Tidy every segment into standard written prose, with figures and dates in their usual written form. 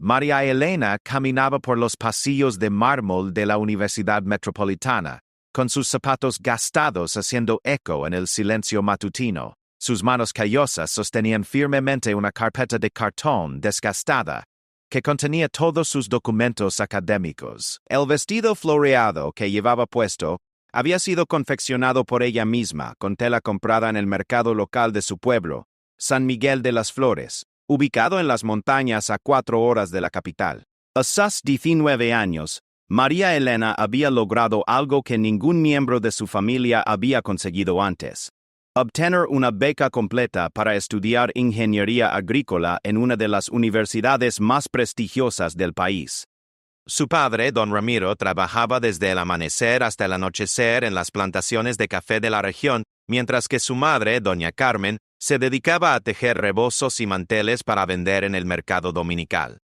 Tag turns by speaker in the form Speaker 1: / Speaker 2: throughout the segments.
Speaker 1: María Elena caminaba por los pasillos de mármol de la Universidad Metropolitana, con sus zapatos gastados haciendo eco en el silencio matutino. Sus manos callosas sostenían firmemente una carpeta de cartón desgastada que contenía todos sus documentos académicos. El vestido floreado que llevaba puesto había sido confeccionado por ella misma con tela comprada en el mercado local de su pueblo, San Miguel de las Flores, ubicado en las montañas a 4 horas de la capital. A sus 19 años, María Elena había logrado algo que ningún miembro de su familia había conseguido antes: obtener una beca completa para estudiar ingeniería agrícola en una de las universidades más prestigiosas del país. Su padre, don Ramiro, trabajaba desde el amanecer hasta el anochecer en las plantaciones de café de la región, mientras que su madre, doña Carmen, se dedicaba a tejer rebozos y manteles para vender en el mercado dominical.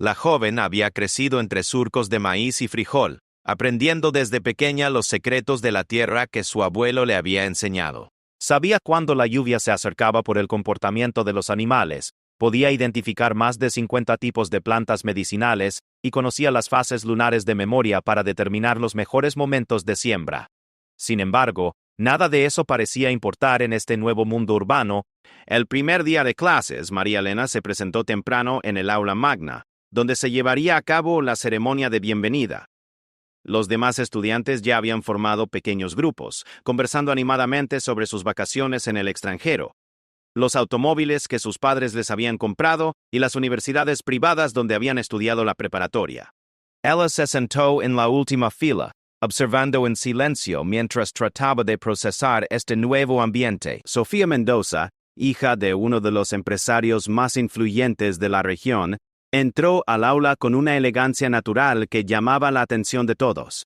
Speaker 1: La joven había crecido entre surcos de maíz y frijol, aprendiendo desde pequeña los secretos de la tierra que su abuelo le había enseñado. Sabía cuándo la lluvia se acercaba por el comportamiento de los animales, podía identificar más de 50 tipos de plantas medicinales y conocía las fases lunares de memoria para determinar los mejores momentos de siembra. Sin embargo, nada de eso parecía importar en este nuevo mundo urbano. El primer día de clases, María Elena se presentó temprano en el aula magna, donde se llevaría a cabo la ceremonia de bienvenida. Los demás estudiantes ya habían formado pequeños grupos, conversando animadamente sobre sus vacaciones en el extranjero, los automóviles que sus padres les habían comprado y las universidades privadas donde habían estudiado la preparatoria. Ella se sentó en la última fila, observando en silencio mientras trataba de procesar este nuevo ambiente. Sofía Mendoza, hija de uno de los empresarios más influyentes de la región, entró al aula con una elegancia natural que llamaba la atención de todos.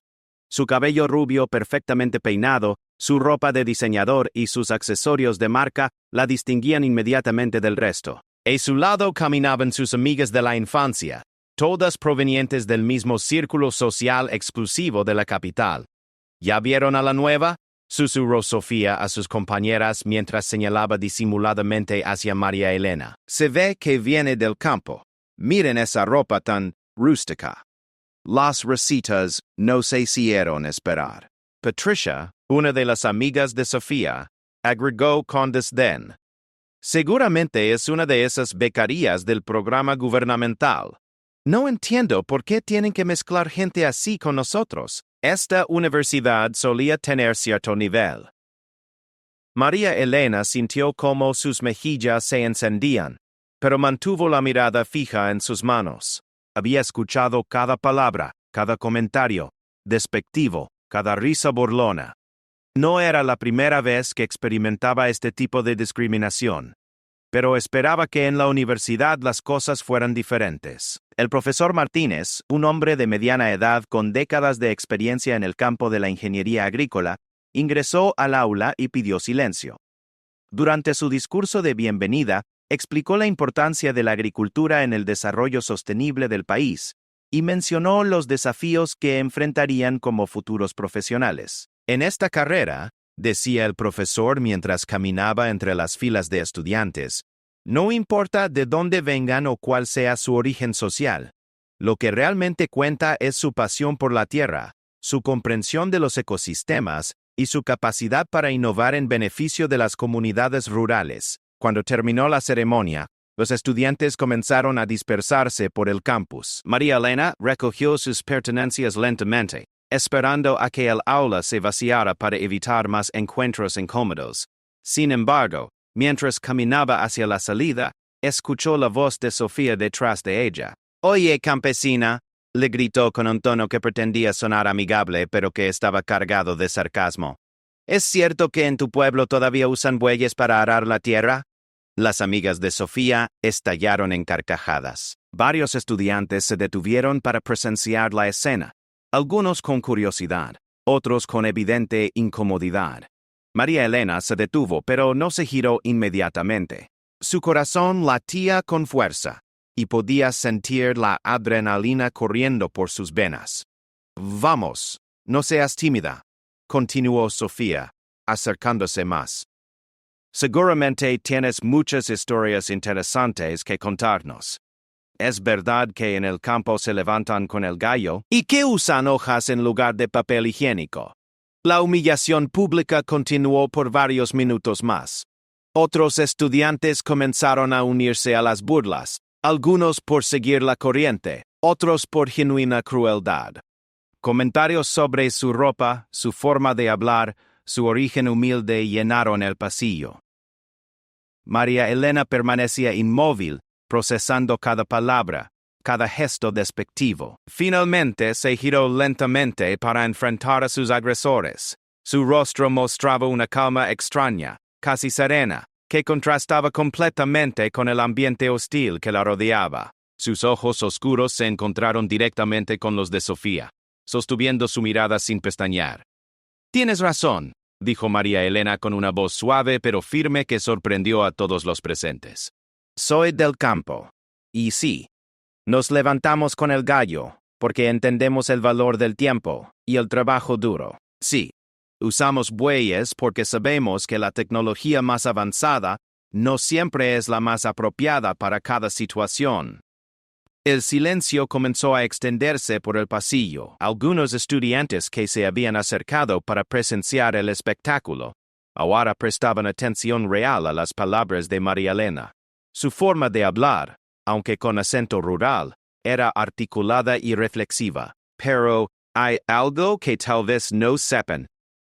Speaker 1: Su cabello rubio perfectamente peinado, su ropa de diseñador y sus accesorios de marca la distinguían inmediatamente del resto. A su lado caminaban sus amigas de la infancia, todas provenientes del mismo círculo social exclusivo de la capital. ¿Ya vieron a la nueva?, susurró Sofía a sus compañeras mientras señalaba disimuladamente hacia María Elena. Se ve que viene del campo. Miren esa ropa tan rústica. Las recetas no se hicieron esperar. Patricia, una de las amigas de Sofía, agregó con desdén. Seguramente es una de esas becarías del programa gubernamental. No entiendo por qué tienen que mezclar gente así con nosotros. Esta universidad solía tener cierto nivel. María Elena sintió cómo sus mejillas se encendían, pero mantuvo la mirada fija en sus manos. Había escuchado cada palabra, cada comentario despectivo, cada risa burlona. No era la primera vez que experimentaba este tipo de discriminación, pero esperaba que en la universidad las cosas fueran diferentes. El profesor Martínez, un hombre de mediana edad con décadas de experiencia en el campo de la ingeniería agrícola, ingresó al aula y pidió silencio. Durante su discurso de bienvenida, explicó la importancia de la agricultura en el desarrollo sostenible del país y mencionó los desafíos que enfrentarían como futuros profesionales. En esta carrera, decía el profesor mientras caminaba entre las filas de estudiantes, no importa de dónde vengan o cuál sea su origen social. Lo que realmente cuenta es su pasión por la tierra, su comprensión de los ecosistemas y su capacidad para innovar en beneficio de las comunidades rurales. Cuando terminó la ceremonia, los estudiantes comenzaron a dispersarse por el campus. María Elena recogió sus pertenencias lentamente, esperando a que el aula se vaciara para evitar más encuentros incómodos. Sin embargo, mientras caminaba hacia la salida, escuchó la voz de Sofía detrás de ella. «Oye, campesina», le gritó con un tono que pretendía sonar amigable, pero que estaba cargado de sarcasmo. «¿Es cierto que en tu pueblo todavía usan bueyes para arar la tierra?» Las amigas de Sofía estallaron en carcajadas. Varios estudiantes se detuvieron para presenciar la escena, algunos con curiosidad, otros con evidente incomodidad. María Elena se detuvo, pero no se giró inmediatamente. Su corazón latía con fuerza, y podía sentir la adrenalina corriendo por sus venas. «Vamos, no seas tímida», continuó Sofía, acercándose más. «Seguramente tienes muchas historias interesantes que contarnos. ¿Es verdad que en el campo se levantan con el gallo? ¿Y que usan hojas en lugar de papel higiénico? La humillación pública continuó por varios minutos más. Otros estudiantes comenzaron a unirse a las burlas, algunos por seguir la corriente, otros por genuina crueldad. Comentarios sobre su ropa, su forma de hablar, su origen humilde llenaron el pasillo. María Elena permanecía inmóvil, procesando cada palabra, cada gesto despectivo. Finalmente se giró lentamente para enfrentar a sus agresores. Su rostro mostraba una calma extraña, casi serena, que contrastaba completamente con el ambiente hostil que la rodeaba. Sus ojos oscuros se encontraron directamente con los de Sofía, sostuviendo su mirada sin pestañear. «Tienes razón», dijo María Elena con una voz suave pero firme que sorprendió a todos los presentes. «Soy del campo. Y sí, nos levantamos con el gallo, porque entendemos el valor del tiempo y el trabajo duro. Sí, usamos bueyes porque sabemos que la tecnología más avanzada no siempre es la más apropiada para cada situación». El silencio comenzó a extenderse por el pasillo. Algunos estudiantes que se habían acercado para presenciar el espectáculo ahora prestaban atención real a las palabras de María Elena. Su forma de hablar, aunque con acento rural, era articulada y reflexiva. «Pero hay algo que tal vez no sepan»,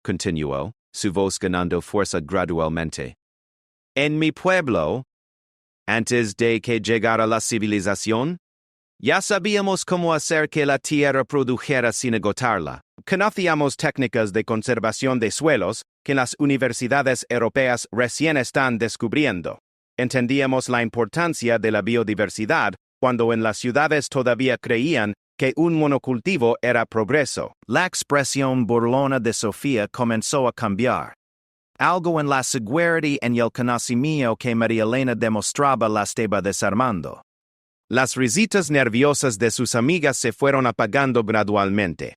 Speaker 1: continuó, su voz ganando fuerza gradualmente. «En mi pueblo, antes de que llegara la civilización, ya sabíamos cómo hacer que la tierra produjera sin agotarla. Conocíamos técnicas de conservación de suelos que las universidades europeas recién están descubriendo. Entendíamos la importancia de la biodiversidad cuando en las ciudades todavía creían que un monocultivo era progreso». La expresión burlona de Sofía comenzó a cambiar. Algo en la seguridad y el conocimiento que María Elena demostraba la estaba desarmando. Las risitas nerviosas de sus amigas se fueron apagando gradualmente.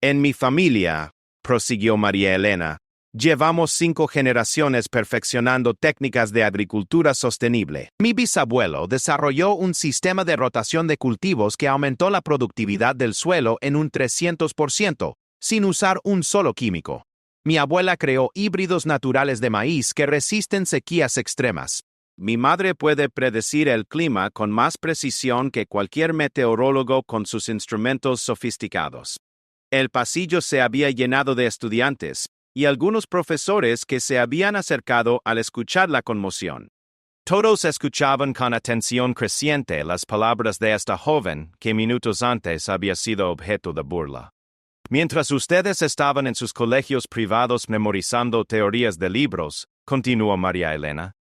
Speaker 1: «En mi familia», prosiguió María Elena, «llevamos 5 generaciones perfeccionando técnicas de agricultura sostenible. Mi bisabuelo desarrolló un sistema de rotación de cultivos que aumentó la productividad del suelo en un 300%, sin usar un solo químico. Mi abuela creó híbridos naturales de maíz que resisten sequías extremas. Mi madre puede predecir el clima con más precisión que cualquier meteorólogo con sus instrumentos sofisticados». El pasillo se había llenado de estudiantes y algunos profesores que se habían acercado al escuchar la conmoción. Todos escuchaban con atención creciente las palabras de esta joven que minutos antes había sido objeto de burla. «Mientras ustedes estaban en sus colegios privados memorizando teorías de libros», continuó María Elena,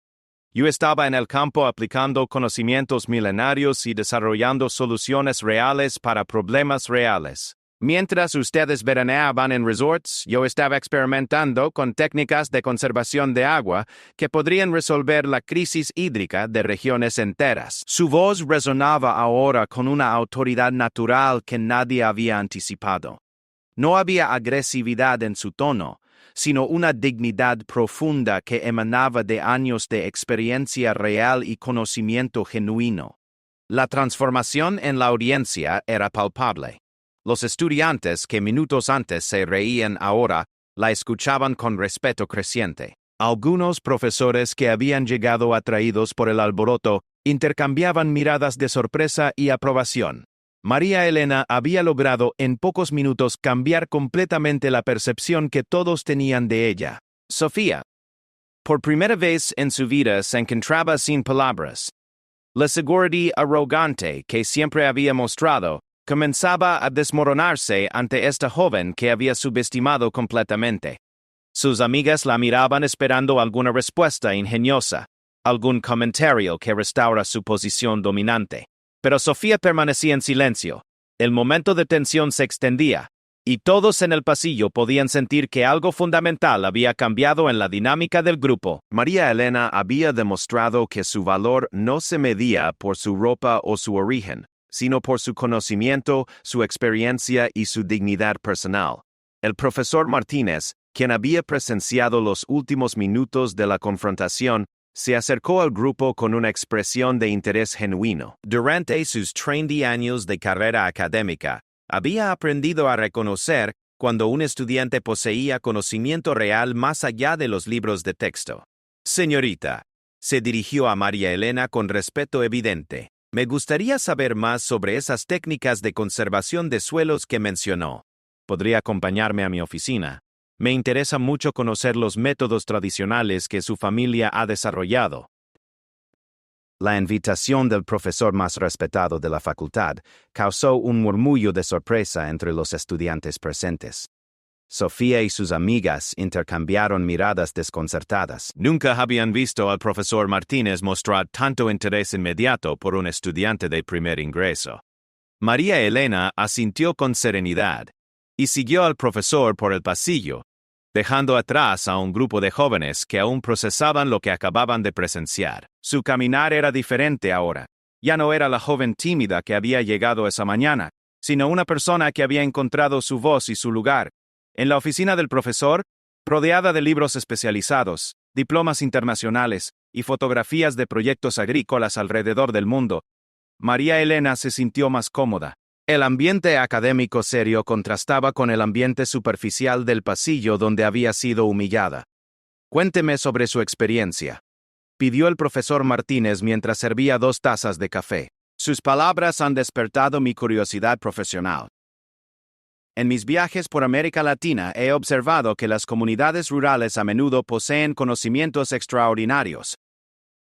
Speaker 1: «yo estaba en el campo aplicando conocimientos milenarios y desarrollando soluciones reales para problemas reales. Mientras ustedes veraneaban en resorts, yo estaba experimentando con técnicas de conservación de agua que podrían resolver la crisis hídrica de regiones enteras». Su voz resonaba ahora con una autoridad natural que nadie había anticipado. No había agresividad en su tono, sino una dignidad profunda que emanaba de años de experiencia real y conocimiento genuino. La transformación en la audiencia era palpable. Los estudiantes que minutos antes se reían ahora la escuchaban con respeto creciente. Algunos profesores que habían llegado atraídos por el alboroto intercambiaban miradas de sorpresa y aprobación. María Elena había logrado en pocos minutos cambiar completamente la percepción que todos tenían de ella. Sofía, por primera vez en su vida, se encontraba sin palabras. La seguridad arrogante que siempre había mostrado comenzaba a desmoronarse ante esta joven que había subestimado completamente. Sus amigas la miraban esperando alguna respuesta ingeniosa, algún comentario que restaura su posición dominante. Pero Sofía permanecía en silencio. El momento de tensión se extendía, y todos en el pasillo podían sentir que algo fundamental había cambiado en la dinámica del grupo. María Elena había demostrado que su valor no se medía por su ropa o su origen, sino por su conocimiento, su experiencia y su dignidad personal. El profesor Martínez, quien había presenciado los últimos minutos de la confrontación, Se acercó al grupo con una expresión de interés genuino. Durante sus 30 años de carrera académica, había aprendido a reconocer cuando un estudiante poseía conocimiento real más allá de los libros de texto. Señorita, se dirigió a María Elena con respeto evidente. Me gustaría saber más sobre esas técnicas de conservación de suelos que mencionó. ¿Podría acompañarme a mi oficina? Me interesa mucho conocer los métodos tradicionales que su familia ha desarrollado. La invitación del profesor más respetado de la facultad causó un murmullo de sorpresa entre los estudiantes presentes. Sofía y sus amigas intercambiaron miradas desconcertadas. Nunca habían visto al profesor Martínez mostrar tanto interés inmediato por un estudiante de primer ingreso. María Elena asintió con serenidad y siguió al profesor por el pasillo, dejando atrás a un grupo de jóvenes que aún procesaban lo que acababan de presenciar. Su caminar era diferente ahora. Ya no era la joven tímida que había llegado esa mañana, sino una persona que había encontrado su voz y su lugar. En la oficina del profesor, rodeada de libros especializados, diplomas internacionales y fotografías de proyectos agrícolas alrededor del mundo, María Elena se sintió más cómoda. El ambiente académico serio contrastaba con el ambiente superficial del pasillo donde había sido humillada. Cuénteme sobre su experiencia, pidió el profesor Martínez mientras servía 2 tazas de café. Sus palabras han despertado mi curiosidad profesional. En mis viajes por América Latina he observado que las comunidades rurales a menudo poseen conocimientos extraordinarios,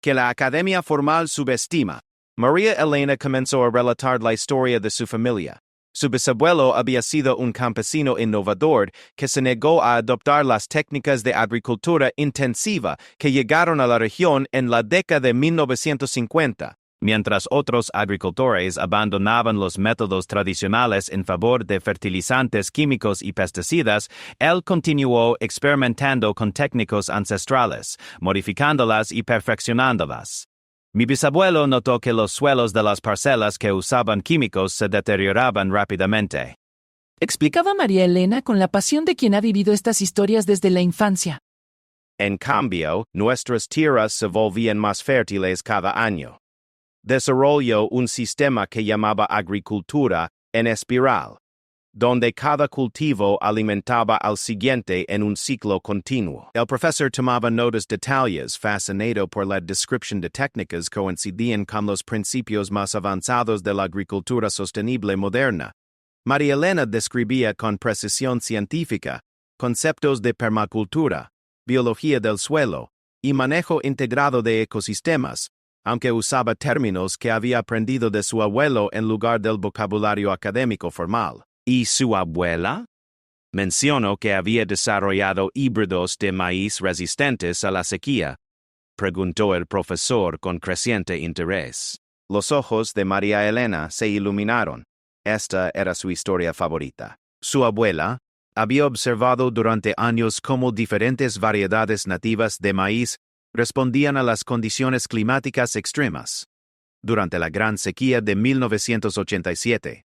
Speaker 1: que la academia formal subestima. María Elena comenzó a relatar la historia de su familia. Su bisabuelo había sido un campesino innovador que se negó a adoptar las técnicas de agricultura intensiva que llegaron a la región en la década de 1950. Mientras otros agricultores abandonaban los métodos tradicionales en favor de fertilizantes químicos y pesticidas, él continuó experimentando con técnicas ancestrales, modificándolas y perfeccionándolas. Mi bisabuelo notó que los suelos de las parcelas que usaban químicos se deterioraban rápidamente.
Speaker 2: Explicaba María Elena con la pasión de quien ha vivido estas historias desde la infancia.
Speaker 1: En cambio, nuestras tierras se volvían más fértiles cada año. Desarrolló un sistema que llamaba agricultura en espiral, donde cada cultivo alimentaba al siguiente en un ciclo continuo. El profesor tomaba notas detalles, fascinado por la descripción de técnicas que coincidían con los principios más avanzados de la agricultura sostenible moderna. María Elena describía con precisión científica conceptos de permacultura, biología del suelo y manejo integrado de ecosistemas, aunque usaba términos que había aprendido de su abuelo en lugar del vocabulario académico formal. ¿Y su abuela? Mencionó que había desarrollado híbridos de maíz resistentes a la sequía, preguntó el profesor con creciente interés. Los ojos de María Elena se iluminaron. Esta era su historia favorita. Su abuela había observado durante años cómo diferentes variedades nativas de maíz respondían a las condiciones climáticas extremas. Durante la gran sequía de 1987,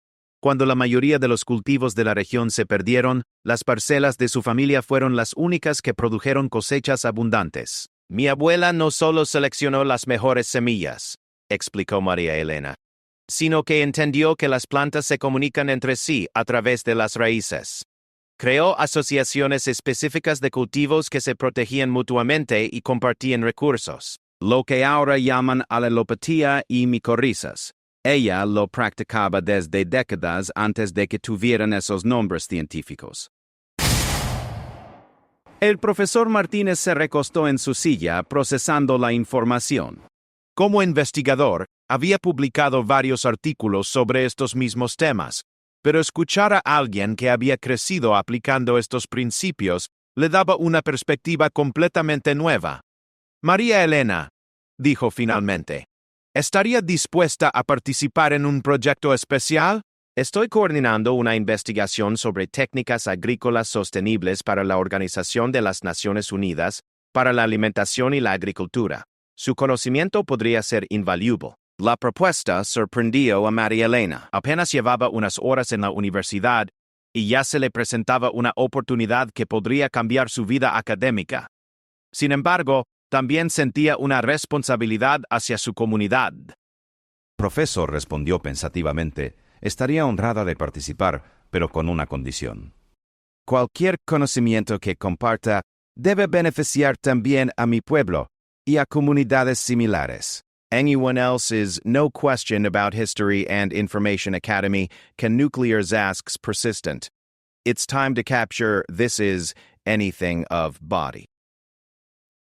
Speaker 1: cuando la mayoría de los cultivos de la región se perdieron, las parcelas de su familia fueron las únicas que produjeron cosechas abundantes. Mi abuela no solo seleccionó las mejores semillas, explicó María Elena, sino que entendió que las plantas se comunican entre sí a través de las raíces. Creó asociaciones específicas de cultivos que se protegían mutuamente y compartían recursos, lo que ahora llaman alelopatía y micorrizas. Ella lo practicaba desde décadas antes de que tuvieran esos nombres científicos. El profesor Martínez se recostó en su silla procesando la información. Como investigador, había publicado varios artículos sobre estos mismos temas, pero escuchar a alguien que había crecido aplicando estos principios le daba una perspectiva completamente nueva. María Elena, dijo finalmente, ¿estaría dispuesta a participar en un proyecto especial? Estoy coordinando una investigación sobre técnicas agrícolas sostenibles para la Organización de las Naciones Unidas para la Alimentación y la Agricultura. Su conocimiento podría ser invaluable. La propuesta sorprendió a María Elena. Apenas llevaba unas horas en la universidad y ya se le presentaba una oportunidad que podría cambiar su vida académica. Sin embargo, también sentía una responsabilidad hacia su comunidad.
Speaker 3: Profesor, respondió pensativamente, estaría honrada de participar, pero con una condición.
Speaker 1: Cualquier conocimiento que comparta debe beneficiar también a mi pueblo y a comunidades similares. Anyone else is no question about History and Information Academy can nuclear's asks persistent. It's time to capture this is anything of body.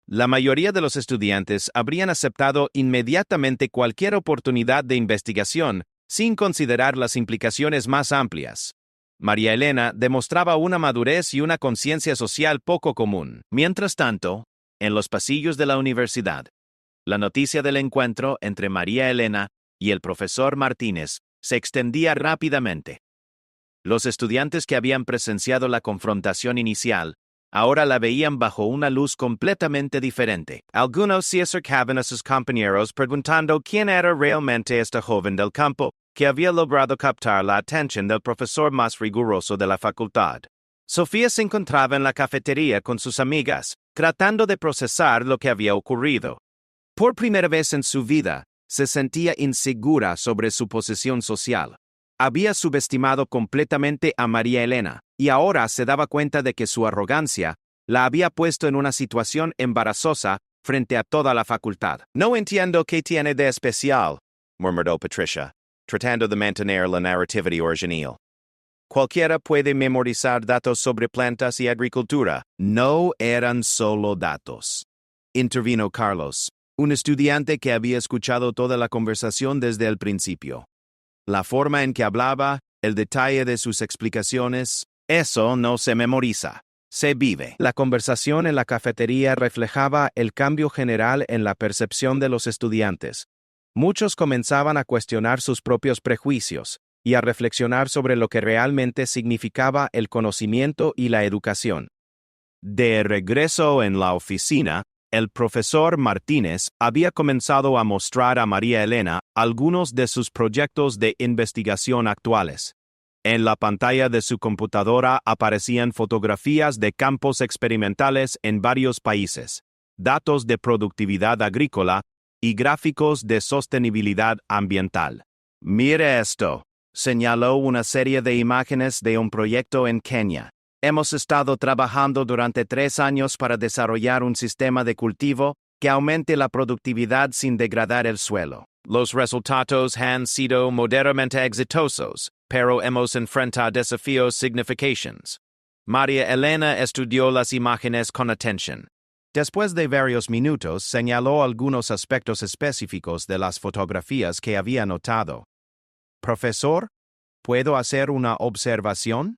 Speaker 1: La mayoría de los estudiantes habrían aceptado inmediatamente cualquier oportunidad de investigación sin considerar las implicaciones más amplias. María Elena demostraba una madurez y una conciencia social poco común. Mientras tanto, en los pasillos de la universidad, la noticia del encuentro entre María Elena y el profesor Martínez se extendía rápidamente. Los estudiantes que habían presenciado la confrontación inicial ahora la veían bajo una luz completamente diferente. Algunos se acercaban a sus compañeros preguntando quién era realmente esta joven del campo, que había logrado captar la atención del profesor más riguroso de la facultad. Sofía se encontraba en la cafetería con sus amigas, tratando de procesar lo que había ocurrido. Por primera vez en su vida, se sentía insegura sobre su posición social. Había subestimado completamente a María Elena, y ahora se daba cuenta de que su arrogancia la había puesto en una situación embarazosa frente a toda la facultad. No entiendo qué tiene de especial, murmuró Patricia, tratando de mantener la narrativity original. Cualquiera puede memorizar datos sobre plantas y agricultura. No eran solo datos, intervino Carlos, un estudiante que había escuchado toda la conversación desde el principio. La forma en que hablaba, el detalle de sus explicaciones, eso no se memoriza, se vive. La conversación en la cafetería reflejaba el cambio general en la percepción de los estudiantes. Muchos comenzaban a cuestionar sus propios prejuicios y a reflexionar sobre lo que realmente significaba el conocimiento y la educación. De regreso en la oficina, el profesor Martínez había comenzado a mostrar a María Elena algunos de sus proyectos de investigación actuales. En la pantalla de su computadora aparecían fotografías de campos experimentales en varios países, datos de productividad agrícola y gráficos de sostenibilidad ambiental. «Mire esto», señaló una serie de imágenes de un proyecto en Kenia. Hemos estado trabajando durante 3 años para desarrollar un sistema de cultivo que aumente la productividad sin degradar el suelo. Los resultados han sido moderadamente exitosos, pero hemos enfrentado desafíos significativos. María Elena estudió las imágenes con atención. Después de varios minutos, señaló algunos aspectos específicos de las fotografías que había notado. «Profesor, ¿puedo hacer una observación?»,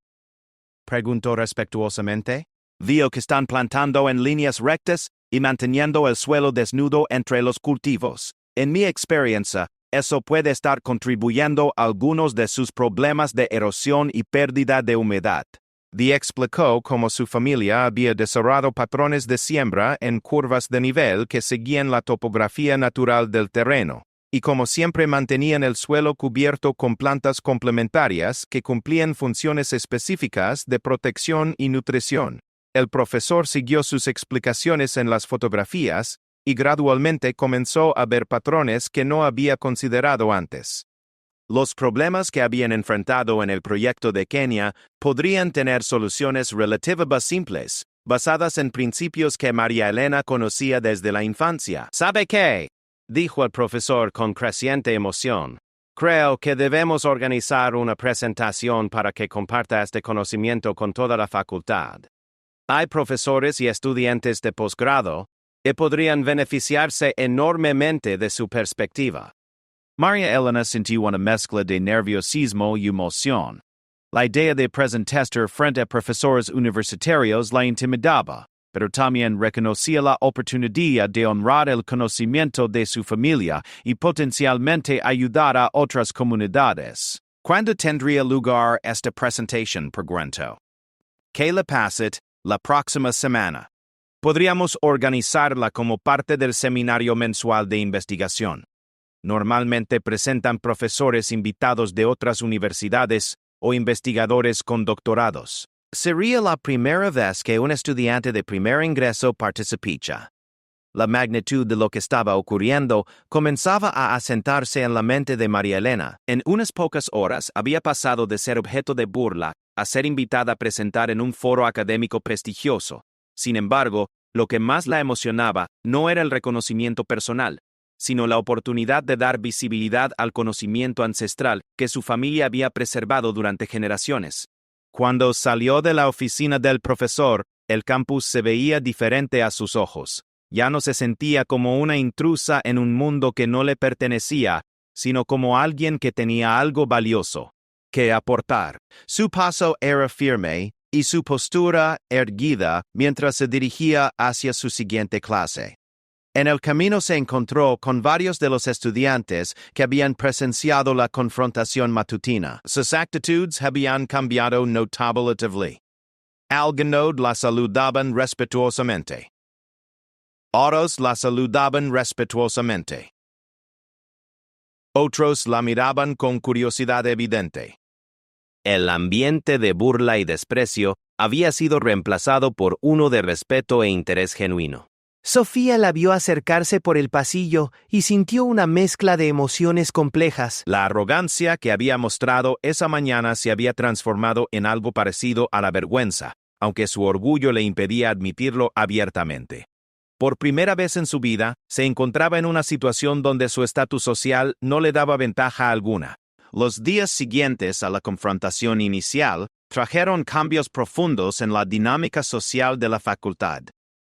Speaker 1: preguntó respetuosamente. «Veo que están plantando en líneas rectas y manteniendo el suelo desnudo entre los cultivos. En mi experiencia, eso puede estar contribuyendo a algunos de sus problemas de erosión y pérdida de humedad». Dee explicó cómo su familia había desarrollado patrones de siembra en curvas de nivel que seguían la topografía natural del terreno, y como siempre mantenían el suelo cubierto con plantas complementarias que cumplían funciones específicas de protección y nutrición. El profesor siguió sus explicaciones en las fotografías y gradualmente comenzó a ver patrones que no había considerado antes. Los problemas que habían enfrentado en el proyecto de Kenia podrían tener soluciones relativamente simples, basadas en principios que María Elena conocía desde la infancia. «¿Sabe qué?», dijo el profesor con creciente emoción. «Creo que debemos organizar una presentación para que comparta este conocimiento con toda la facultad. Hay profesores y estudiantes de posgrado que podrían beneficiarse enormemente de su perspectiva». María Elena sintió una mezcla de nerviosismo y emoción. La idea de presentarse frente a profesores universitarios la intimidaba, pero también reconocía la oportunidad de honrar el conocimiento de su familia y potencialmente ayudar a otras comunidades. ¿Cuándo tendría lugar esta presentación?, preguntó. «¿Qué le pasa la próxima semana? Podríamos organizarla como parte del seminario mensual de investigación. Normalmente presentan profesores invitados de otras universidades o investigadores con doctorados. Sería la primera vez que un estudiante de primer ingreso participaría. La magnitud de lo que estaba ocurriendo comenzaba a asentarse en la mente de María Elena. En unas pocas horas había pasado de ser objeto de burla a ser invitada a presentar en un foro académico prestigioso. Sin embargo, lo que más la emocionaba no era el reconocimiento personal, sino la oportunidad de dar visibilidad al conocimiento ancestral que su familia había preservado durante generaciones. Cuando salió de la oficina del profesor, el campus se veía diferente a sus ojos. Ya no se sentía como una intrusa en un mundo que no le pertenecía, sino como alguien que tenía algo valioso que aportar. Su paso era firme y su postura erguida mientras se dirigía hacia su siguiente clase. En el camino se encontró con varios de los estudiantes que habían presenciado la confrontación matutina. Sus actitudes habían cambiado notablemente. Algunos la saludaban respetuosamente. Otros la saludaban respetuosamente. Otros la miraban con curiosidad evidente. El ambiente de burla y desprecio había sido reemplazado por uno de respeto e interés genuino.
Speaker 4: Sofía la vio acercarse por el pasillo y sintió una mezcla de emociones complejas.
Speaker 1: La arrogancia que había mostrado esa mañana se había transformado en algo parecido a la vergüenza, aunque su orgullo le impedía admitirlo abiertamente. Por primera vez en su vida, se encontraba en una situación donde su estatus social no le daba ventaja alguna. Los días siguientes a la confrontación inicial trajeron cambios profundos en la dinámica social de la facultad.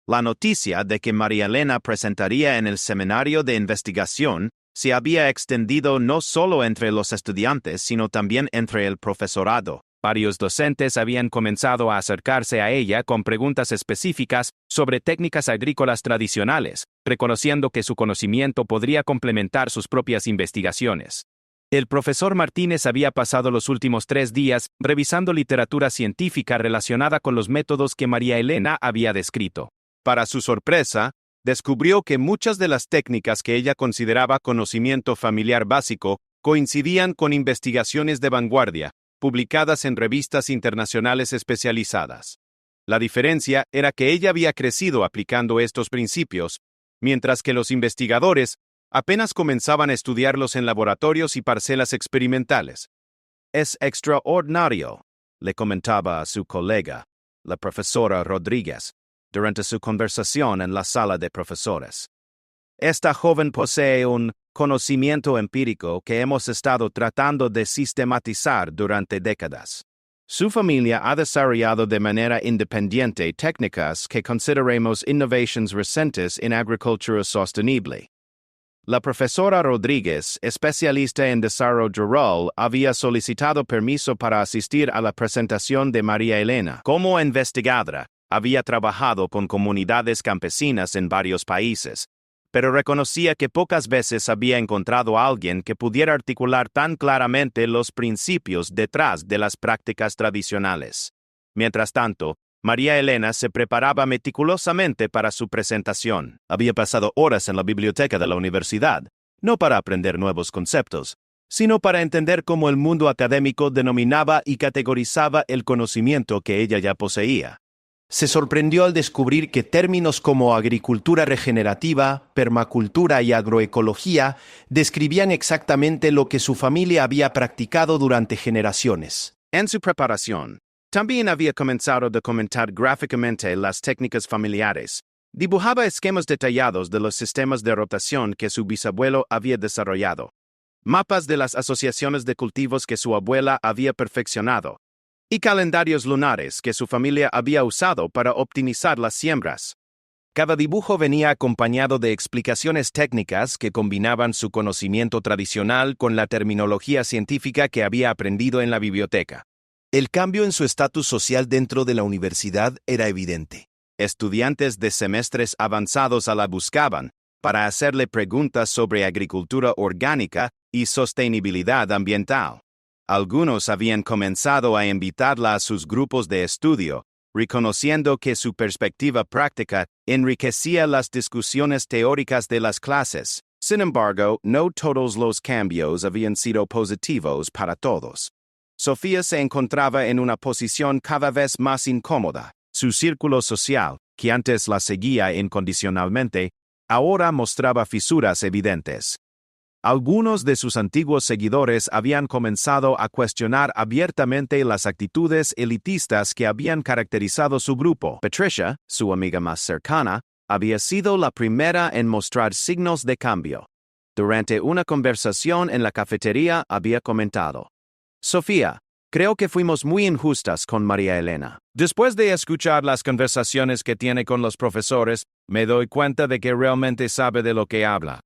Speaker 1: La noticia de que María Elena presentaría en el seminario de investigación se había extendido no solo entre los estudiantes, sino también entre el profesorado. Varios docentes habían comenzado a acercarse a ella con preguntas específicas sobre técnicas agrícolas tradicionales, reconociendo que su conocimiento podría complementar sus propias investigaciones. El profesor Martínez había pasado los últimos 3 días revisando literatura científica relacionada con los métodos que María Elena había descrito. Para su sorpresa, descubrió que muchas de las técnicas que ella consideraba conocimiento familiar básico coincidían con investigaciones de vanguardia, publicadas en revistas internacionales especializadas. La diferencia era que ella había crecido aplicando estos principios, mientras que los investigadores apenas comenzaban a estudiarlos en laboratorios y parcelas experimentales. Es extraordinario, le comentaba a su colega, la profesora Rodríguez, durante su conversación en la sala de profesores. Esta joven posee un conocimiento empírico que hemos estado tratando de sistematizar durante décadas. Su familia ha desarrollado de manera independiente técnicas que consideremos innovations recientes en agricultura sostenible. La profesora Rodríguez, especialista en desarrollo rural, había solicitado permiso para asistir a la presentación de María Elena. Como investigadora, había trabajado con comunidades campesinas en varios países, pero reconocía que pocas veces había encontrado a alguien que pudiera articular tan claramente los principios detrás de las prácticas tradicionales. Mientras tanto, María Elena se preparaba meticulosamente para su presentación. Había pasado horas en la biblioteca de la universidad, no para aprender nuevos conceptos, sino para entender cómo el mundo académico denominaba y categorizaba el conocimiento que ella ya poseía.
Speaker 4: Se sorprendió al descubrir que términos como agricultura regenerativa, permacultura y agroecología describían exactamente lo que su familia había practicado durante generaciones.
Speaker 1: En su preparación, también había comenzado a documentar gráficamente las técnicas familiares. Dibujaba esquemas detallados de los sistemas de rotación que su bisabuelo había desarrollado, mapas de las asociaciones de cultivos que su abuela había perfeccionado, y calendarios lunares que su familia había usado para optimizar las siembras. Cada dibujo venía acompañado de explicaciones técnicas que combinaban su conocimiento tradicional con la terminología científica que había aprendido en la biblioteca.
Speaker 4: El cambio en su estatus social dentro de la universidad era evidente.
Speaker 1: Estudiantes de semestres avanzados la buscaban para hacerle preguntas sobre agricultura orgánica y sostenibilidad ambiental. Algunos habían comenzado a invitarla a sus grupos de estudio, reconociendo que su perspectiva práctica enriquecía las discusiones teóricas de las clases. Sin embargo, no todos los cambios habían sido positivos para todos. Sofía se encontraba en una posición cada vez más incómoda. Su círculo social, que antes la seguía incondicionalmente, ahora mostraba fisuras evidentes. Algunos de sus antiguos seguidores habían comenzado a cuestionar abiertamente las actitudes elitistas que habían caracterizado su grupo. Patricia, su amiga más cercana, había sido la primera en mostrar signos de cambio. Durante una conversación en la cafetería había comentado: Sofía, creo que fuimos muy injustas con María Elena. Después de escuchar las conversaciones que tiene con los profesores, me doy cuenta de que realmente sabe de lo que habla.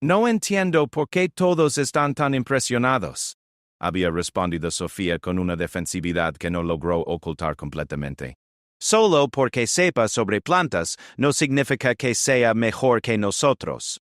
Speaker 1: No entiendo por qué todos están tan impresionados, había respondido Sofía con una defensividad que no logró ocultar completamente. Solo porque sepa sobre plantas no significa que sea mejor que nosotros.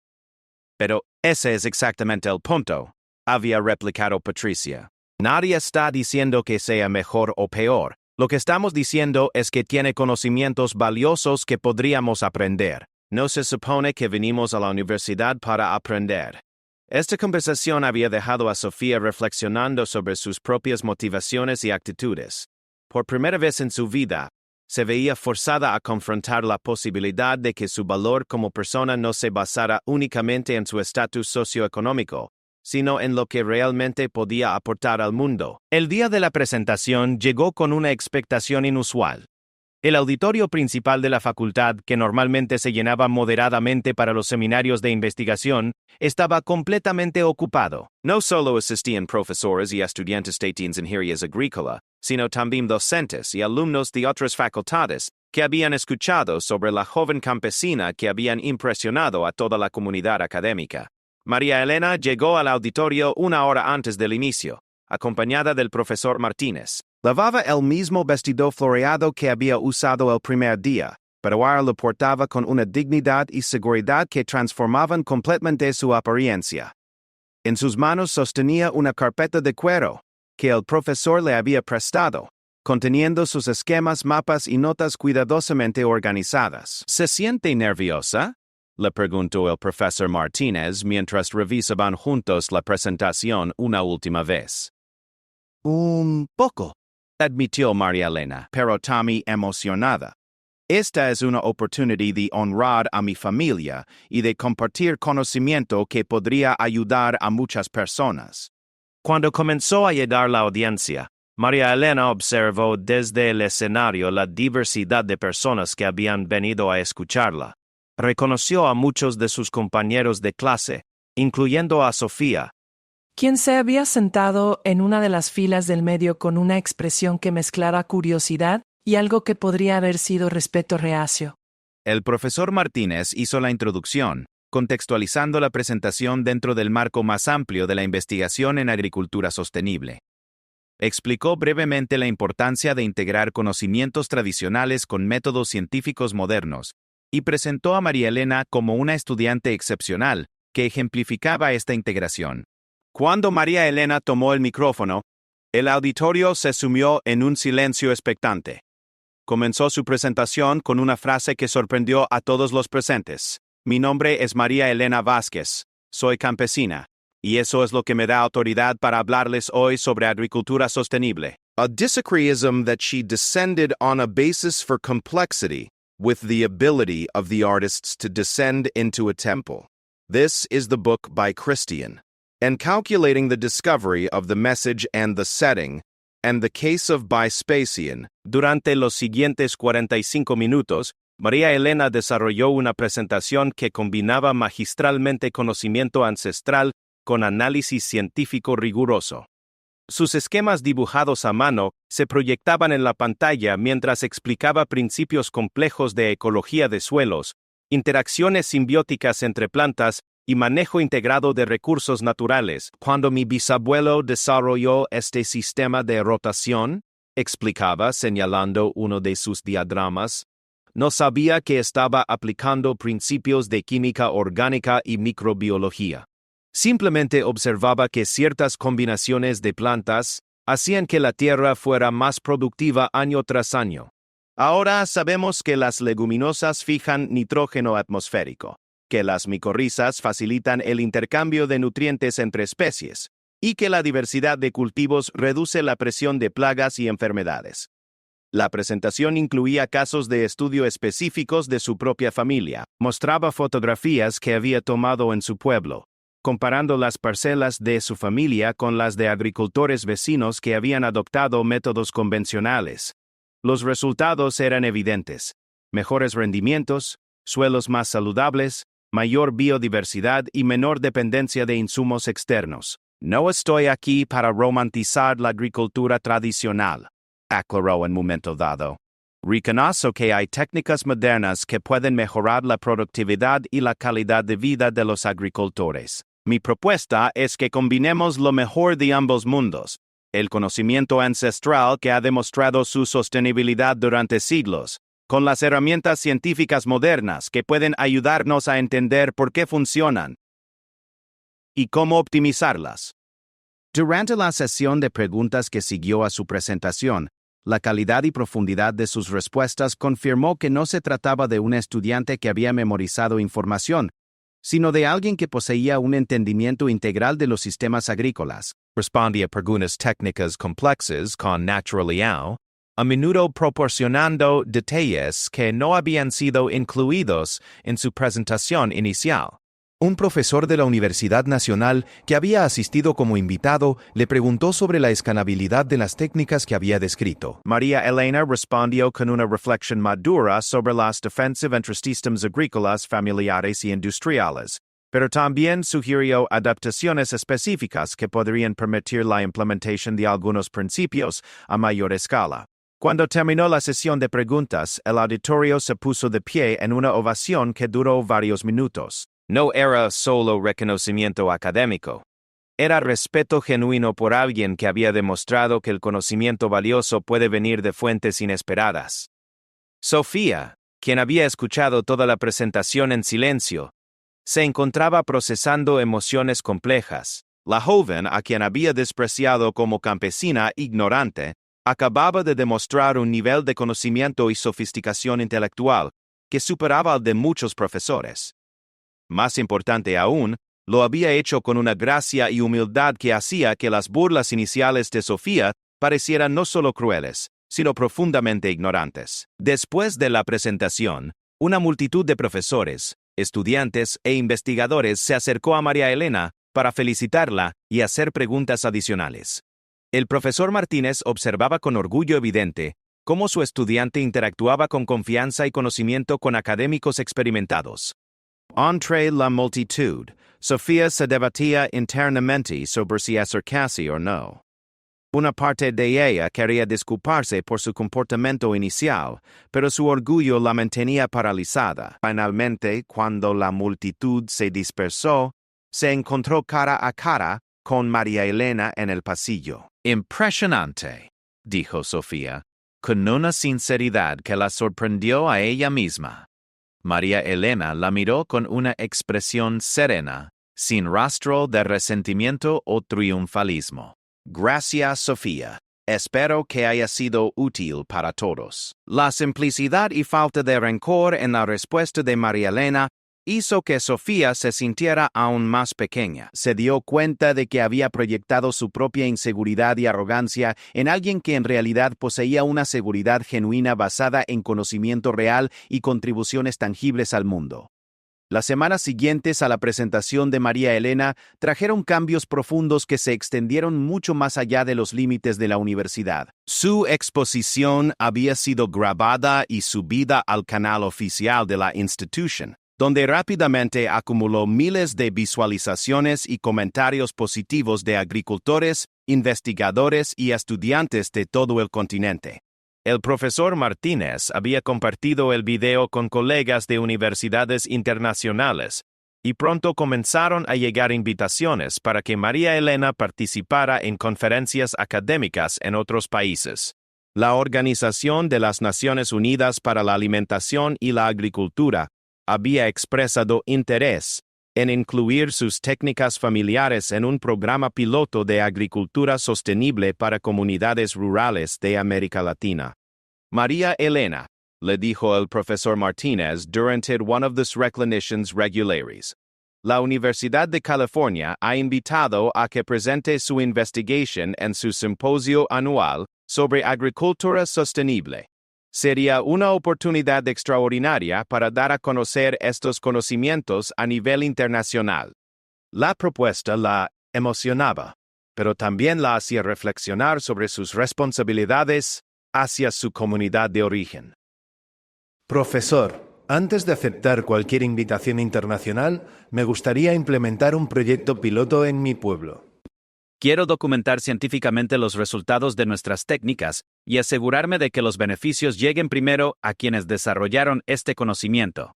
Speaker 1: Pero ese es exactamente el punto, había replicado Patricia. Nadie está diciendo que sea mejor o peor. Lo que estamos diciendo es que tiene conocimientos valiosos que podríamos aprender. No se supone que venimos a la universidad para aprender. Esta conversación había dejado a Sofía reflexionando sobre sus propias motivaciones y actitudes. Por primera vez en su vida, se veía forzada a confrontar la posibilidad de que su valor como persona no se basara únicamente en su estatus socioeconómico, sino en lo que realmente podía aportar al mundo. El día de la presentación llegó con una expectación inusual. El auditorio principal de la facultad, que normalmente se llenaba moderadamente para los seminarios de investigación, estaba completamente ocupado. No solo asistían profesores y estudiantes de ingeniería agrícola, sino también docentes y alumnos de otras facultades que habían escuchado sobre la joven campesina que habían impresionado a toda la comunidad académica. María Elena llegó al auditorio una hora antes del inicio, acompañada del profesor Martínez. Lavaba el mismo vestido floreado que había usado el primer día, pero ahora lo portaba con una dignidad y seguridad que transformaban completamente su apariencia. En sus manos sostenía una carpeta de cuero, que el profesor le había prestado, conteniendo sus esquemas, mapas y notas cuidadosamente organizadas. ¿Se siente nerviosa?, le preguntó el profesor Martínez mientras revisaban juntos la presentación una última vez. Un poco, admitió María Elena, pero también emocionada. Esta es una oportunidad de honrar a mi familia y de compartir conocimiento que podría ayudar a muchas personas. Cuando comenzó a llegar la audiencia, María Elena observó desde el escenario la diversidad de personas que habían venido a escucharla. Reconoció a muchos de sus compañeros de clase, incluyendo a Sofía,
Speaker 2: quien se había sentado en una de las filas del medio con una expresión que mezclara curiosidad y algo que podría haber sido respeto reacio.
Speaker 1: El profesor Martínez hizo la introducción, contextualizando la presentación dentro del marco más amplio de la investigación en agricultura sostenible. Explicó brevemente la importancia de integrar conocimientos tradicionales con métodos científicos modernos, y presentó a María Elena como una estudiante excepcional que ejemplificaba esta integración. Cuando María Elena tomó el micrófono, el auditorio se sumió en un silencio expectante. Comenzó su presentación con una frase que sorprendió a todos los presentes. Mi nombre es María Elena Vázquez, soy campesina, y eso es lo que me da autoridad para hablarles hoy sobre agricultura sostenible. A disacriism that she descended on a basis for complexity, with the ability of the artists to descend into a temple. This is the book by Christian. And calculating the discovery of the message and the setting, and the case of Vespasian. Durante los siguientes 45 minutos, María Elena desarrolló una presentación que combinaba magistralmente conocimiento ancestral con análisis científico riguroso. Sus esquemas dibujados a mano se proyectaban en la pantalla mientras explicaba principios complejos de ecología de suelos, interacciones simbióticas entre plantas y manejo integrado de recursos naturales. Cuando mi bisabuelo desarrolló este sistema de rotación, explicaba señalando uno de sus diagramas, no sabía que estaba aplicando principios de química orgánica y microbiología. Simplemente observaba que ciertas combinaciones de plantas hacían que la tierra fuera más productiva año tras año. Ahora sabemos que las leguminosas fijan nitrógeno atmosférico, que las micorrizas facilitan el intercambio de nutrientes entre especies, y que la diversidad de cultivos reduce la presión de plagas y enfermedades.
Speaker 4: La presentación incluía casos de estudio específicos de su propia familia. Mostraba fotografías que había tomado en su pueblo, comparando las parcelas de su familia con las de agricultores vecinos que habían adoptado métodos convencionales. Los resultados eran evidentes: mejores rendimientos, suelos más saludables, mayor biodiversidad y menor dependencia de insumos externos. No estoy aquí para romantizar la agricultura tradicional, aclaró en momento dado. Reconozco que hay técnicas modernas que pueden mejorar la productividad y la calidad de vida de los agricultores. Mi propuesta es que combinemos lo mejor de ambos mundos: el conocimiento ancestral que ha demostrado su sostenibilidad durante siglos, con las herramientas científicas modernas que pueden ayudarnos a entender por qué funcionan y cómo optimizarlas. Durante la sesión de preguntas que siguió a su presentación, la calidad y profundidad de sus respuestas confirmó que no se trataba de un estudiante que había memorizado información, sino de alguien que poseía un entendimiento integral de los sistemas agrícolas. Respondía preguntas técnicas complexas con naturalidad, a menudo proporcionando detalles que no habían sido incluidos en su presentación inicial. Un profesor de la Universidad Nacional que había asistido como invitado le preguntó sobre la escalabilidad de las técnicas que había descrito. María Elena respondió con una reflexión madura sobre las defensas entre sistemas agrícolas familiares y industriales, pero también sugirió adaptaciones específicas que podrían permitir la implementación de algunos principios a mayor escala. Cuando terminó la sesión de preguntas, el auditorio se puso de pie en una ovación que duró varios minutos. No era solo reconocimiento académico. Era respeto genuino por alguien que había demostrado que el conocimiento valioso puede venir de fuentes inesperadas. Sofía, quien había escuchado toda la presentación en silencio, se encontraba procesando emociones complejas. La joven, a quien había despreciado como campesina ignorante, acababa de demostrar un nivel de conocimiento y sofisticación intelectual que superaba al de muchos profesores. Más importante aún, lo había hecho con una gracia y humildad que hacía que las burlas iniciales de Sofía parecieran no solo crueles, sino profundamente ignorantes. Después de la presentación, una multitud de profesores, estudiantes e investigadores se acercó a María Elena para felicitarla y hacer preguntas adicionales. El profesor Martínez observaba con orgullo evidente cómo su estudiante interactuaba con confianza y conocimiento con académicos experimentados. Entre la multitud, Sofía se debatía internamente sobre si acercarse o no. Una parte de ella quería disculparse por su comportamiento inicial, pero su orgullo la mantenía paralizada. Finalmente, cuando la multitud se dispersó, se encontró cara a cara con María Elena en el pasillo. «Impresionante», dijo Sofía, con una sinceridad que la sorprendió a ella misma. María Elena la miró con una expresión serena, sin rastro de resentimiento o triunfalismo. «Gracias, Sofía. Espero que haya sido útil para todos». La simplicidad y falta de rencor en la respuesta de María Elena hizo que Sofía se sintiera aún más pequeña. Se dio cuenta de que había proyectado su propia inseguridad y arrogancia en alguien que en realidad poseía una seguridad genuina basada en conocimiento real y contribuciones tangibles al mundo. Las semanas siguientes a la presentación de María Elena trajeron cambios profundos que se extendieron mucho más allá de los límites de la universidad. Su exposición había sido grabada y subida al canal oficial de la institución, donde rápidamente acumuló miles de visualizaciones y comentarios positivos de agricultores, investigadores y estudiantes de todo el continente. El profesor Martínez había compartido el video con colegas de universidades internacionales, y pronto comenzaron a llegar invitaciones para que María Elena participara en conferencias académicas en otros países. La Organización de las Naciones Unidas para la Alimentación y la Agricultura había expresado interés en incluir sus técnicas familiares en un programa piloto de agricultura sostenible para comunidades rurales de América Latina. María Elena, le dijo el profesor Martínez durante one of these reclinations regulares. La Universidad de California ha invitado a que presente su investigación en su simposio anual sobre agricultura sostenible.
Speaker 1: Sería una oportunidad extraordinaria para dar a conocer estos conocimientos a nivel internacional. La propuesta la emocionaba, pero también la hacía reflexionar sobre sus responsabilidades hacia su comunidad de origen.
Speaker 4: Profesor, antes de aceptar cualquier invitación internacional, me gustaría implementar un proyecto piloto en mi pueblo.
Speaker 5: Quiero documentar científicamente los resultados de nuestras técnicas y asegurarme de que los beneficios lleguen primero a quienes desarrollaron este conocimiento.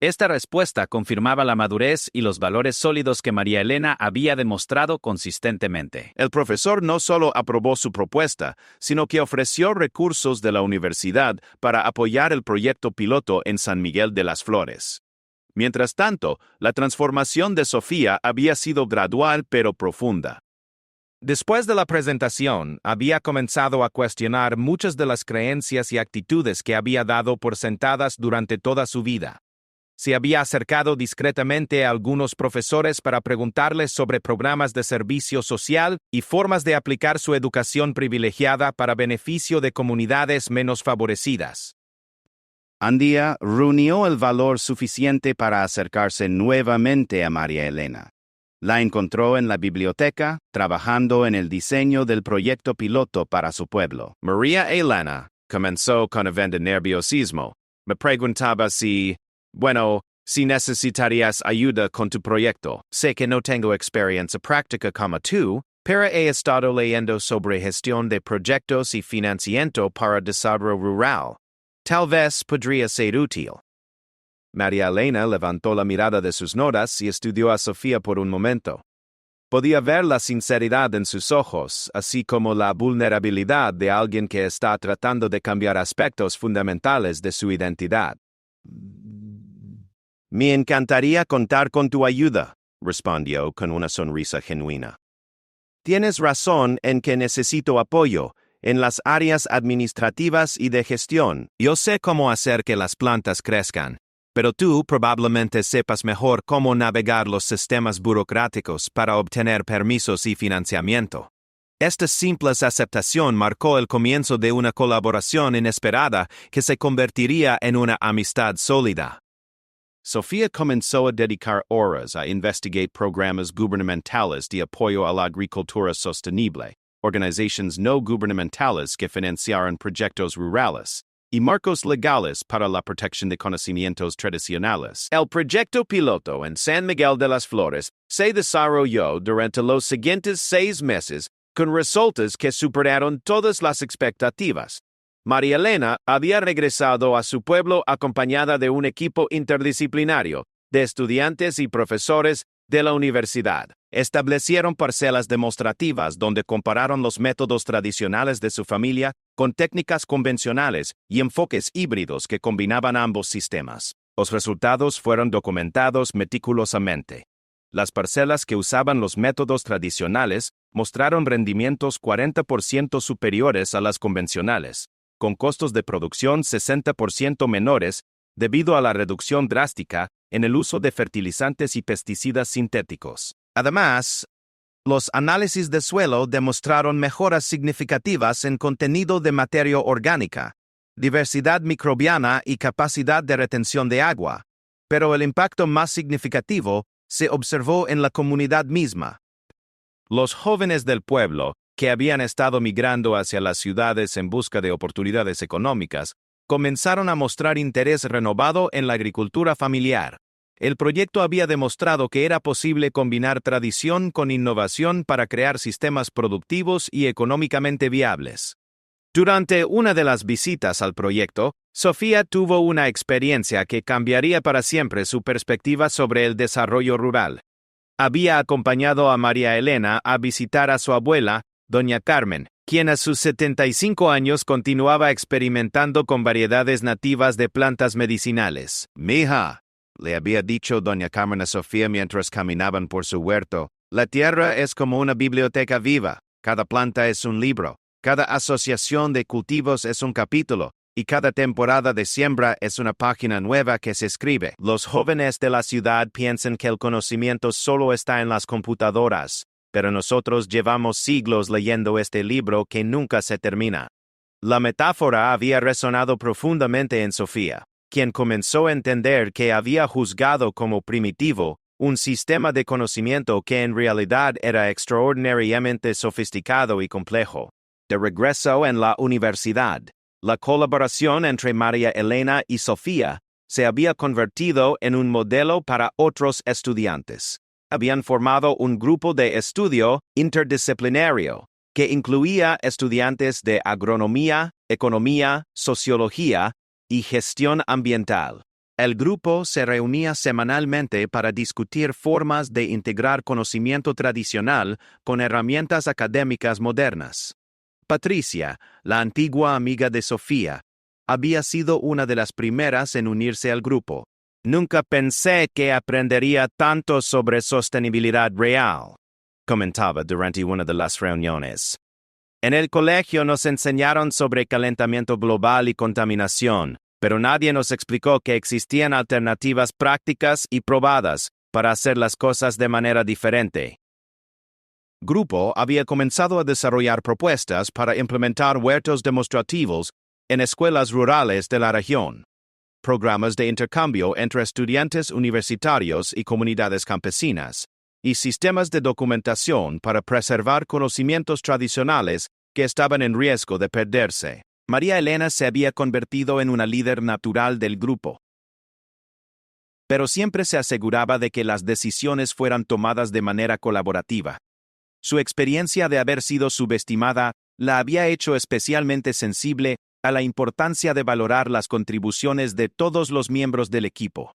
Speaker 5: Esta respuesta confirmaba la madurez y los valores sólidos que María Elena había demostrado consistentemente.
Speaker 1: El profesor no solo aprobó su propuesta, sino que ofreció recursos de la universidad para apoyar el proyecto piloto en San Miguel de las Flores. Mientras tanto, la transformación de Sofía había sido gradual pero profunda. Después de la presentación, había comenzado a cuestionar muchas de las creencias y actitudes que había dado por sentadas durante toda su vida. Se había acercado discretamente a algunos profesores para preguntarles sobre programas de servicio social y formas de aplicar su educación privilegiada para beneficio de comunidades menos favorecidas.
Speaker 3: Andía reunió el valor suficiente para acercarse nuevamente a María Elena. La encontró en la biblioteca, trabajando en el diseño del proyecto piloto para su pueblo.
Speaker 1: María Elena comenzó con de nerviosismo. Me preguntaba si necesitarías ayuda con tu proyecto. Sé que no tengo experiencia práctica como tú, pero he estado leyendo sobre gestión de proyectos y financiamiento para desarrollo rural. Tal vez podría ser útil. María Elena levantó la mirada de sus notas y estudió a Sofía por un momento. Podía ver la sinceridad en sus ojos, así como la vulnerabilidad de alguien que está tratando de cambiar aspectos fundamentales de su identidad.
Speaker 4: Me encantaría contar con tu ayuda, respondió con una sonrisa genuina. Tienes razón en que necesito apoyo en las áreas administrativas y de gestión.
Speaker 1: Yo sé cómo hacer que las plantas crezcan, pero tú probablemente sepas mejor cómo navegar los sistemas burocráticos para obtener permisos y financiamiento. Esta simple aceptación marcó el comienzo de una colaboración inesperada que se convertiría en una amistad sólida. Sofía comenzó a dedicar horas a investigar programas gubernamentales de apoyo a la agricultura sostenible, organizaciones no gubernamentales que financiaron proyectos rurales, y marcos legales para la protección de conocimientos tradicionales. El proyecto piloto en San Miguel de las Flores se desarrolló durante los siguientes 6 meses con resultados que superaron todas las expectativas. María Elena había regresado a su pueblo acompañada de un equipo interdisciplinario de estudiantes y profesores de la universidad. Establecieron parcelas demostrativas donde compararon los métodos tradicionales de su familia con técnicas convencionales y enfoques híbridos que combinaban ambos sistemas. Los resultados fueron documentados meticulosamente. Las parcelas que usaban los métodos tradicionales mostraron rendimientos 40% superiores a las convencionales, con costos de producción 60% menores debido a la reducción drástica en el uso de fertilizantes y pesticidas sintéticos. Además, los análisis de suelo demostraron mejoras significativas en contenido de materia orgánica, diversidad microbiana y capacidad de retención de agua, pero el impacto más significativo se observó en la comunidad misma. Los jóvenes del pueblo, que habían estado migrando hacia las ciudades en busca de oportunidades económicas, comenzaron a mostrar interés renovado en la agricultura familiar. El proyecto había demostrado que era posible combinar tradición con innovación para crear sistemas productivos y económicamente viables. Durante una de las visitas al proyecto, Sofía tuvo una experiencia que cambiaría para siempre su perspectiva sobre el desarrollo rural. Había acompañado a María Elena a visitar a su abuela, doña Carmen, quien a sus 75 años continuaba experimentando con variedades nativas de plantas medicinales.
Speaker 3: «Mija», le había dicho doña Carmen a Sofía mientras caminaban por su huerto, «la tierra es como una biblioteca viva. Cada planta es un libro, cada asociación de cultivos es un capítulo, y cada temporada de siembra es una página nueva que se escribe. Los jóvenes de la ciudad piensan que el conocimiento solo está en las computadoras, pero nosotros llevamos siglos leyendo este libro que nunca se termina. La metáfora había resonado profundamente en Sofía, quien comenzó a entender que había juzgado como primitivo un sistema de conocimiento que en realidad era extraordinariamente sofisticado y complejo. De regreso en la universidad, la colaboración entre María Elena y Sofía se había convertido en un modelo para otros estudiantes. Habían formado un grupo de estudio interdisciplinario que incluía estudiantes de agronomía, economía, sociología y gestión ambiental. El grupo se reunía semanalmente para discutir formas de integrar conocimiento tradicional con herramientas académicas modernas. Patricia, la antigua amiga de Sofía, había sido una de las primeras en unirse al grupo. Nunca pensé que aprendería tanto sobre sostenibilidad real, comentaba durante una de las reuniones. En el colegio nos enseñaron sobre calentamiento global y contaminación, pero nadie nos explicó que existían alternativas prácticas y probadas para hacer las cosas de manera diferente. Grupo había comenzado a desarrollar propuestas para implementar huertos demostrativos en escuelas rurales de la región, programas de intercambio entre estudiantes universitarios y comunidades campesinas, y sistemas de documentación para preservar conocimientos tradicionales que estaban en riesgo de perderse. María Elena se había convertido en una líder natural del grupo, pero siempre se aseguraba de que las decisiones fueran tomadas de manera colaborativa. Su experiencia de haber sido subestimada la había hecho especialmente sensible a la importancia de valorar las contribuciones de todos los miembros del equipo.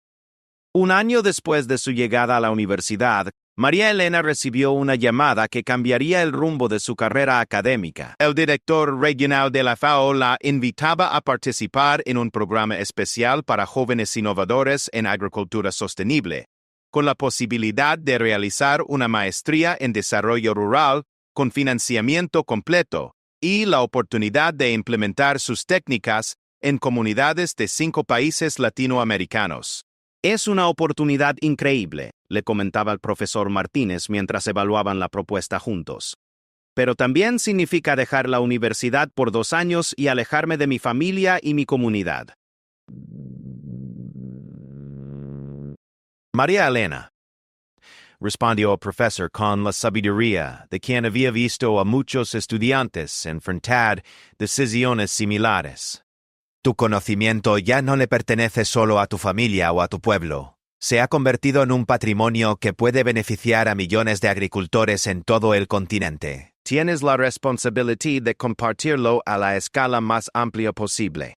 Speaker 3: Un año después de su llegada a la universidad, María Elena recibió una llamada que cambiaría el rumbo de su carrera académica. El director regional de la FAO la invitaba a participar en un programa especial para jóvenes innovadores en agricultura sostenible, con la posibilidad de realizar una maestría en desarrollo rural con financiamiento completo y la oportunidad de implementar sus técnicas en comunidades de 5 países latinoamericanos. Es una oportunidad increíble, le comentaba el profesor Martínez mientras evaluaban la propuesta juntos. Pero también significa dejar la universidad por 2 años y alejarme de mi familia y mi comunidad. María Elena, respondió el profesor con la sabiduría de quien había visto a muchos estudiantes enfrentar decisiones similares. Tu conocimiento ya no le pertenece solo a tu familia o a tu pueblo. Se ha convertido en un patrimonio que puede beneficiar a millones de agricultores en todo el continente. Tienes la responsabilidad de compartirlo a la escala más amplia posible.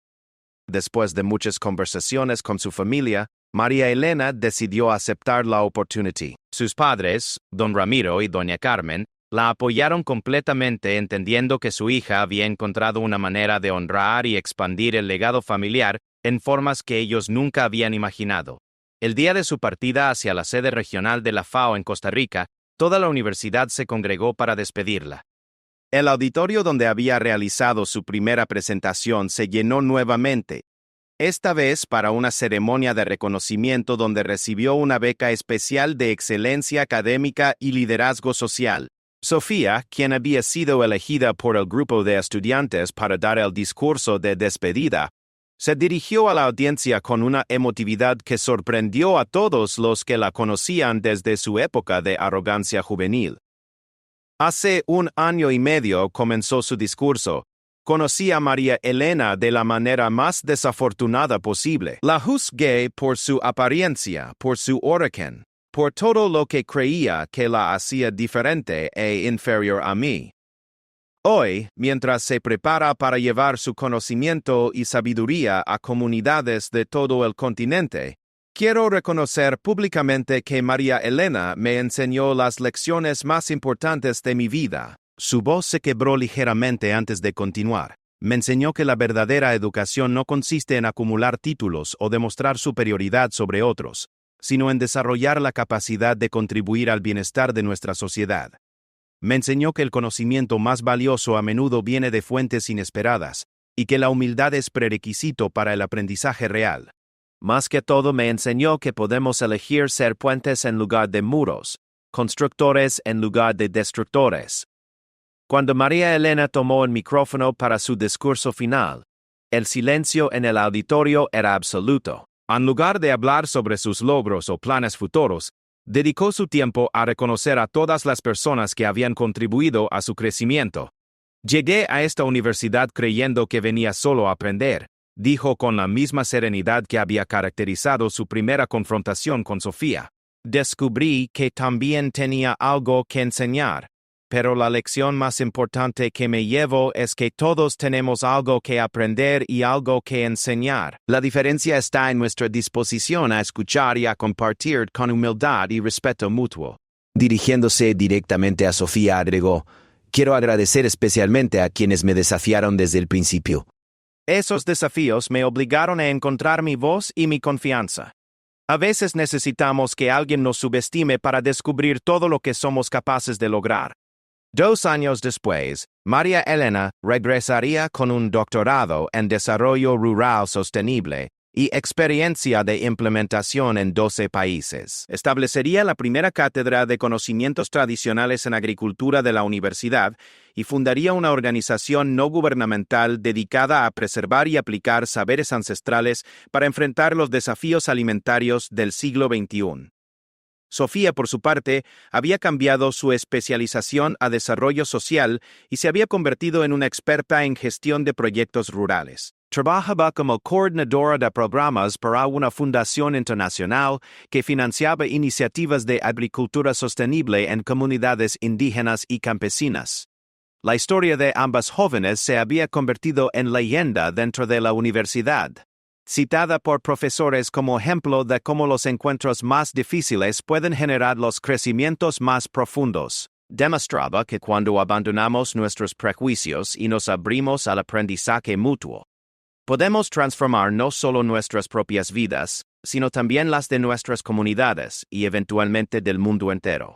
Speaker 3: Después de muchas conversaciones con su familia, María Elena decidió aceptar la oportunidad. Sus padres, don Ramiro y doña Carmen, la apoyaron completamente, entendiendo que su hija había encontrado una manera de honrar y expandir el legado familiar en formas que ellos nunca habían imaginado. El día de su partida hacia la sede regional de la FAO en Costa Rica, toda la universidad se congregó para despedirla. El auditorio donde había realizado su primera presentación se llenó nuevamente, esta vez para una ceremonia de reconocimiento donde recibió una beca especial de excelencia académica y liderazgo social. Sofía, quien había sido elegida por el grupo de estudiantes para dar el discurso de despedida, se dirigió a la audiencia con una emotividad que sorprendió a todos los que la conocían desde su época de arrogancia juvenil. Hace 1 año y medio comenzó su discurso. Conocí a María Elena de la manera más desafortunada posible. La juzgué por su apariencia, por su origen, por todo lo que creía que la hacía diferente e inferior a mí. Hoy, mientras se prepara para llevar su conocimiento y sabiduría a comunidades de todo el continente, quiero reconocer públicamente que María Elena me enseñó las lecciones más importantes de mi vida. Su voz se quebró ligeramente antes de continuar. Me enseñó que la verdadera educación no consiste en acumular títulos o demostrar superioridad sobre otros, sino en desarrollar la capacidad de contribuir al bienestar de nuestra sociedad. Me enseñó que el conocimiento más valioso a menudo viene de fuentes inesperadas, y que la humildad es prerequisito para el aprendizaje real. Más que todo me enseñó que podemos elegir ser puentes en lugar de muros, constructores en lugar de destructores.
Speaker 1: Cuando María Elena tomó el micrófono para su discurso final, el silencio en el auditorio era absoluto. En lugar de hablar sobre sus logros o planes futuros, dedicó su tiempo a reconocer a todas las personas que habían contribuido a su crecimiento. Llegué a esta universidad creyendo que venía solo a aprender, dijo con la misma serenidad que había caracterizado su primera confrontación con Sofía. Descubrí que también tenía algo que enseñar, pero la lección más importante que me llevo es que todos tenemos algo que aprender y algo que enseñar. La diferencia está en nuestra disposición a escuchar y a compartir con humildad y respeto mutuo. Dirigiéndose directamente a Sofía, agregó: quiero agradecer especialmente a quienes me desafiaron desde el principio. Esos desafíos me obligaron a encontrar mi voz y mi confianza. A veces necesitamos que alguien nos subestime para descubrir todo lo que somos capaces de lograr. 2 años después, María Elena regresaría con un doctorado en Desarrollo Rural Sostenible y experiencia de implementación en 12 países. Establecería la primera cátedra de conocimientos tradicionales en agricultura de la universidad y fundaría una organización no gubernamental dedicada a preservar y aplicar saberes ancestrales para enfrentar los desafíos alimentarios del siglo XXI. Sofía, por su parte, había cambiado su especialización a desarrollo social y se había convertido en una experta en gestión de proyectos rurales. Trabajaba como coordinadora de programas para una fundación internacional que financiaba iniciativas de agricultura sostenible en comunidades indígenas y campesinas. La historia de ambas jóvenes se había convertido en leyenda dentro de la universidad, citada por profesores como ejemplo de cómo los encuentros más difíciles pueden generar los crecimientos más profundos. Demostraba que cuando abandonamos nuestros prejuicios y nos abrimos al aprendizaje mutuo, podemos transformar no solo nuestras propias vidas, sino también las de nuestras comunidades y eventualmente del mundo entero.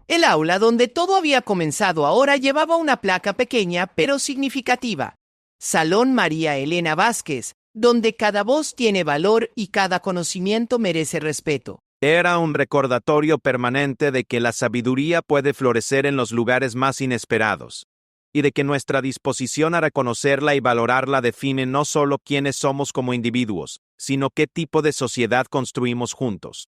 Speaker 6: El aula donde todo había comenzado ahora llevaba una placa pequeña pero significativa: Salón María Elena Vázquez, donde cada voz tiene valor y cada conocimiento merece respeto.
Speaker 1: Era un recordatorio permanente de que la sabiduría puede florecer en los lugares más inesperados, y de que nuestra disposición a reconocerla y valorarla define no solo quiénes somos como individuos, sino qué tipo de sociedad construimos juntos.